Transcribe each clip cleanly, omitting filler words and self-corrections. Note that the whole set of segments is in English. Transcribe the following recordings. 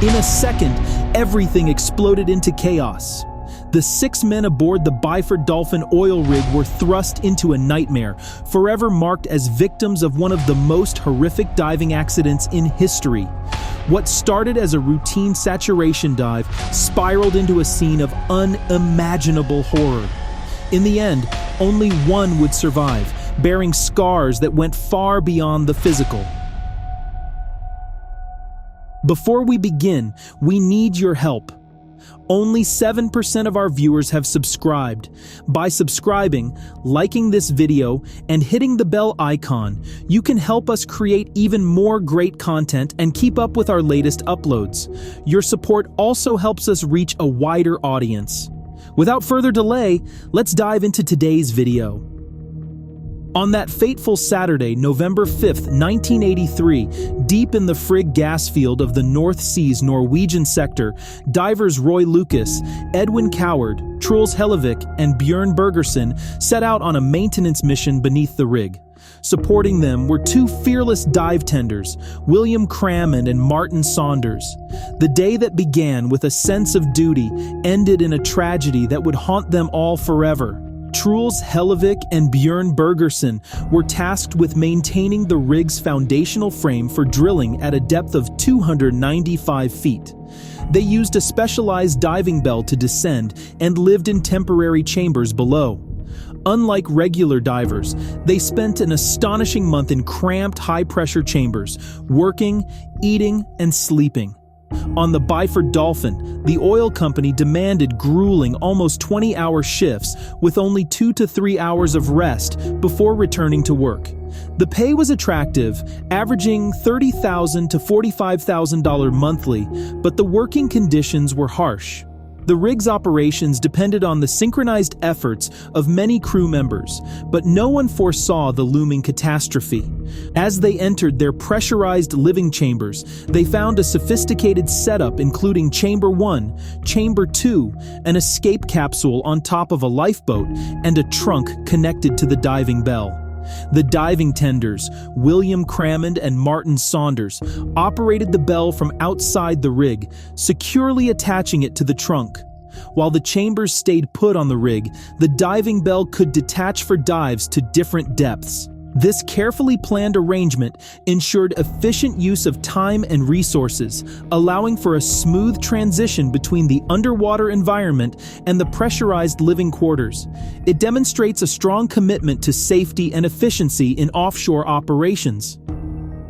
In a second, everything exploded into chaos. The 6 men aboard the Byford Dolphin oil rig were thrust into a nightmare, forever marked as victims of one of the most horrific diving accidents in history. What started as a routine saturation dive spiraled into a scene of unimaginable horror. In the end, only one would survive, bearing scars that went far beyond the physical. Before we begin, we need your help. Only 7% of our viewers have subscribed. By subscribing, liking this video, and hitting the bell icon, you can help us create even more great content and keep up with our latest uploads. Your support also helps us reach a wider audience. Without further delay, let's dive into today's video. On that fateful Saturday, November 5th, 1983, deep in the Frigg gas field of the North Sea's Norwegian sector, divers Roy Lucas, Edwin Coward, Truls Hellevik, and Bjørn Bergersen set out on a maintenance mission beneath the rig. Supporting them were 2 fearless dive tenders, Crammond and Martin Saunders. The day that began with a sense of duty ended in a tragedy that would haunt them all forever. Truls Hellevik and Bjørn Bergersen were tasked with maintaining the rig's foundational frame for drilling at a depth of 295 feet. They used a specialized diving bell to descend and lived in temporary chambers below. Unlike regular divers, they spent an astonishing month in cramped, high-pressure chambers, working, eating, and sleeping. On the Byford Dolphin, the oil company demanded grueling, almost 20-hour shifts with only 2 to 3 hours of rest before returning to work. The pay was attractive, averaging $30,000 to $45,000 monthly, but the working conditions were harsh. The rig's operations depended on the synchronized efforts of many crew members, but no one foresaw the looming catastrophe. As they entered their pressurized living chambers, they found a sophisticated setup including Chamber 1, Chamber 2, an escape capsule on top of a lifeboat, and a trunk connected to the diving bell. The diving tenders, Crammond and Martin Saunders, operated the bell from outside the rig, securely attaching it to the trunk. While the chambers stayed put on the rig, the diving bell could detach for dives to different depths. This carefully planned arrangement ensured efficient use of time and resources, allowing for a smooth transition between the underwater environment and the pressurized living quarters. It demonstrates a strong commitment to safety and efficiency in offshore operations.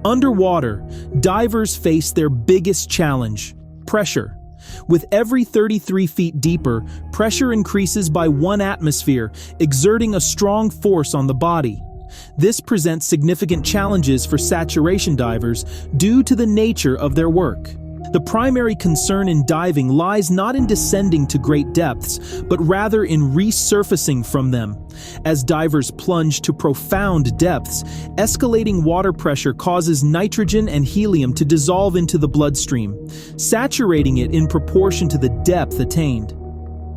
Underwater, divers face their biggest challenge: pressure. With every 33 feet deeper, pressure increases by 1 atmosphere, exerting a strong force on the body. This presents significant challenges for saturation divers due to the nature of their work. The primary concern in diving lies not in descending to great depths, but rather in resurfacing from them. As divers plunge to profound depths, escalating water pressure causes nitrogen and helium to dissolve into the bloodstream, saturating it in proportion to the depth attained.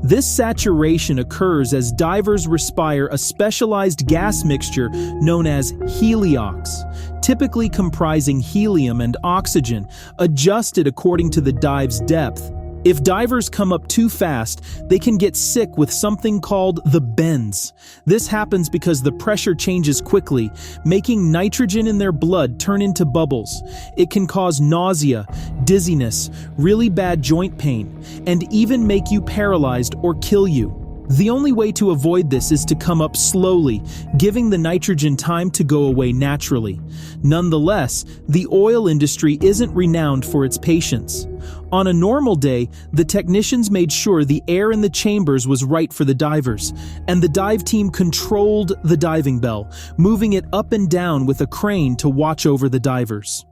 This saturation occurs as divers respire a specialized gas mixture known as heliox, typically comprising helium and oxygen, adjusted according to the dive's depth. If divers come up too fast, they can get sick with something called the bends. This happens because the pressure changes quickly, making nitrogen in their blood turn into bubbles. It can cause nausea, dizziness, really bad joint pain, and even make you paralyzed or kill you. The only way to avoid this is to come up slowly, giving the nitrogen time to go away naturally. Nonetheless, the oil industry isn't renowned for its patience. On a normal day, the technicians made sure the air in the chambers was right for the divers, and the dive team controlled the diving bell, moving it up and down with a crane to watch over the divers.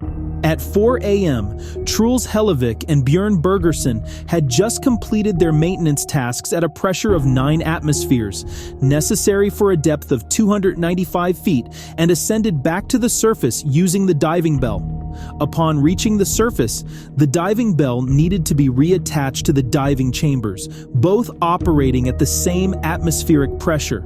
At 4 a.m., Truls Hellevik and Bjørn Bergersen had just completed their maintenance tasks at a pressure of 9 atmospheres, necessary for a depth of 295 feet, and ascended back to the surface using the diving bell. Upon reaching the surface, the diving bell needed to be reattached to the diving chambers, both operating at the same atmospheric pressure.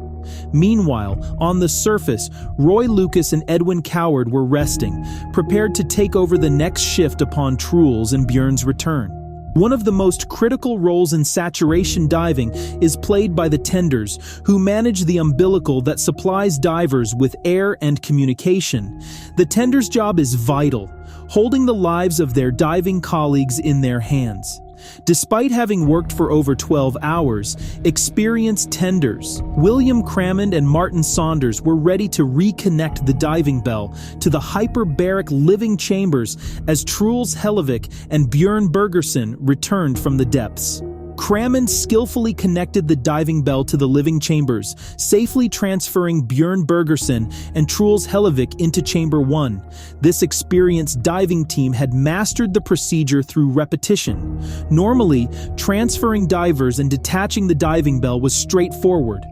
Meanwhile, on the surface, Roy Lucas and Edwin Coward were resting, prepared to take over the next shift upon Truls and Bjørn's return. One of the most critical roles in saturation diving is played by the tenders, who manage the umbilical that supplies divers with air and communication. The tenders' job is vital, holding the lives of their diving colleagues in their hands. Despite having worked for over 12 hours, experienced tenders, William Crammond and Martin Saunders, were ready to reconnect the diving bell to the hyperbaric living chambers as Truls Hellevik and Bjørn Bergersen returned from the depths. Crammond skillfully connected the diving bell to the living chambers, safely transferring Bjørn Bergersen and Truls Hellevik into Chamber 1. This experienced diving team had mastered the procedure through repetition. Normally, transferring divers and detaching the diving bell was straightforward.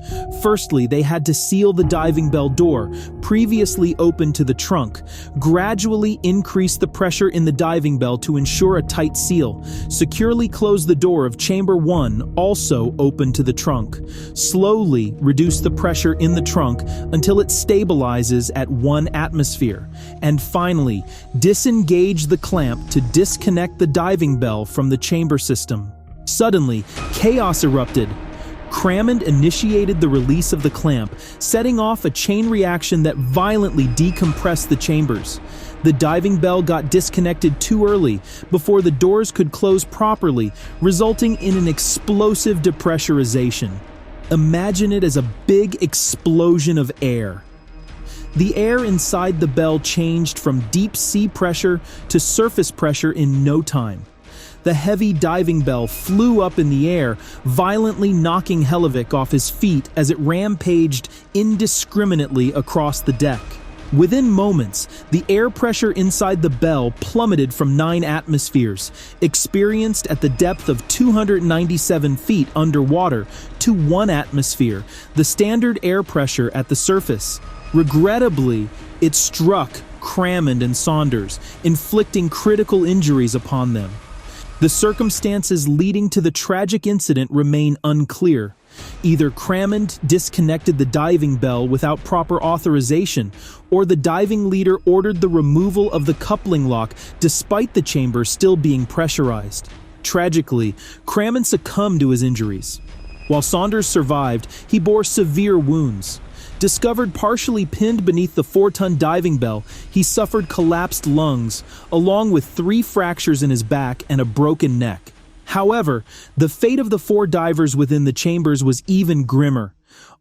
Firstly, they had to seal the diving bell door, previously open to the trunk, gradually increase the pressure in the diving bell to ensure a tight seal, securely close the door of Chamber 1, also open to the trunk. Slowly reduce the pressure in the trunk until it stabilizes at 1 atmosphere. And finally, disengage the clamp to disconnect the diving bell from the chamber system. Suddenly, chaos erupted. Crammond initiated the release of the clamp, setting off a chain reaction that violently decompressed the chambers. The diving bell got disconnected too early, before the doors could close properly, resulting in an explosive depressurization. Imagine it as a big explosion of air. The air inside the bell changed from deep sea pressure to surface pressure in no time. The heavy diving bell flew up in the air, violently knocking Hellevik off his feet as it rampaged indiscriminately across the deck. Within moments, the air pressure inside the bell plummeted from 9 atmospheres, experienced at the depth of 297 feet underwater, to 1 atmosphere, the standard air pressure at the surface. Regrettably, it struck Crammond and Saunders, inflicting critical injuries upon them. The circumstances leading to the tragic incident remain unclear. Either Crammond disconnected the diving bell without proper authorization, or the diving leader ordered the removal of the coupling lock despite the chamber still being pressurized. Tragically, Crammond succumbed to his injuries. While Saunders survived, he bore severe wounds. Discovered partially pinned beneath the 4-ton diving bell, he suffered collapsed lungs, along with 3 fractures in his back and a broken neck. However, the fate of the 4 divers within the chambers was even grimmer.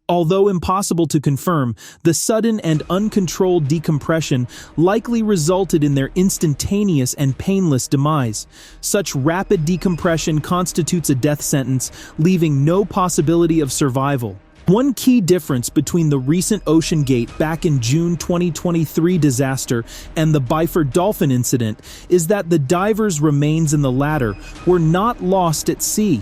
Although impossible to confirm, the sudden and uncontrolled decompression likely resulted in their instantaneous and painless demise. Such rapid decompression constitutes a death sentence, leaving no possibility of survival. One key difference between the recent OceanGate back in June 2023 disaster and the Byford Dolphin incident is that the divers' remains in the latter were not lost at sea.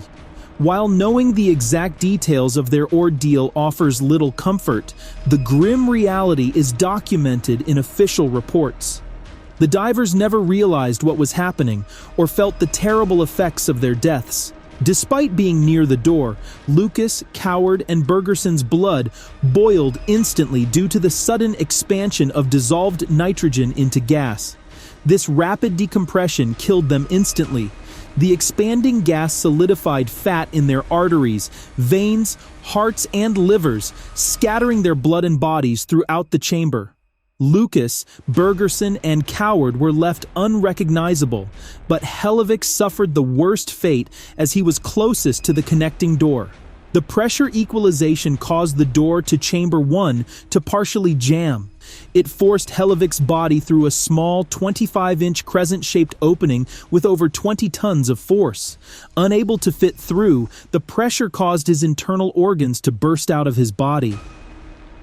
While knowing the exact details of their ordeal offers little comfort, the grim reality is documented in official reports. The divers never realized what was happening or felt the terrible effects of their deaths. Despite being near the door, Lucas, Coward, and Bergersen's blood boiled instantly due to the sudden expansion of dissolved nitrogen into gas. This rapid decompression killed them instantly. The expanding gas solidified fat in their arteries, veins, hearts, and livers, scattering their blood and bodies throughout the chamber. Lucas, Bergersen, and Coward were left unrecognizable, but Hellevik suffered the worst fate as he was closest to the connecting door. The pressure equalization caused the door to Chamber 1 to partially jam. It forced Hellevik's body through a small 25-inch crescent-shaped opening with over 20 tons of force. Unable to fit through, the pressure caused his internal organs to burst out of his body.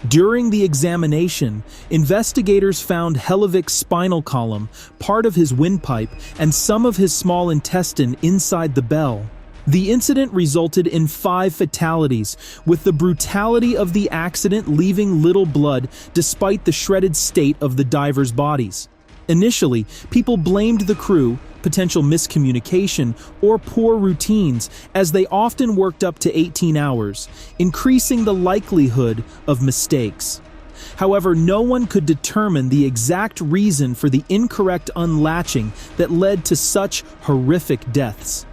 During the examination, investigators found Hellevik's spinal column, part of his windpipe, and some of his small intestine inside the bell. The incident resulted in 5 fatalities, with the brutality of the accident leaving little blood despite the shredded state of the divers' bodies. Initially, people blamed the crew, potential miscommunication, or poor routines, as they often worked up to 18 hours, increasing the likelihood of mistakes. However, no one could determine the exact reason for the incorrect unlatching that led to such horrific deaths.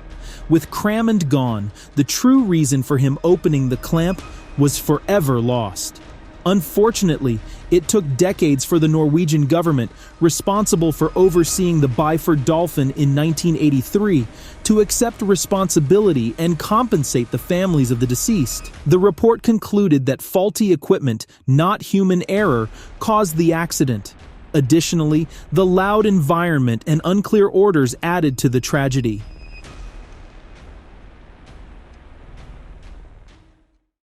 With Crammond gone, the true reason for him opening the clamp was forever lost. Unfortunately, it took decades for the Norwegian government, responsible for overseeing the Byford Dolphin in 1983, to accept responsibility and compensate the families of the deceased. The report concluded that faulty equipment, not human error, caused the accident. Additionally, the loud environment and unclear orders added to the tragedy.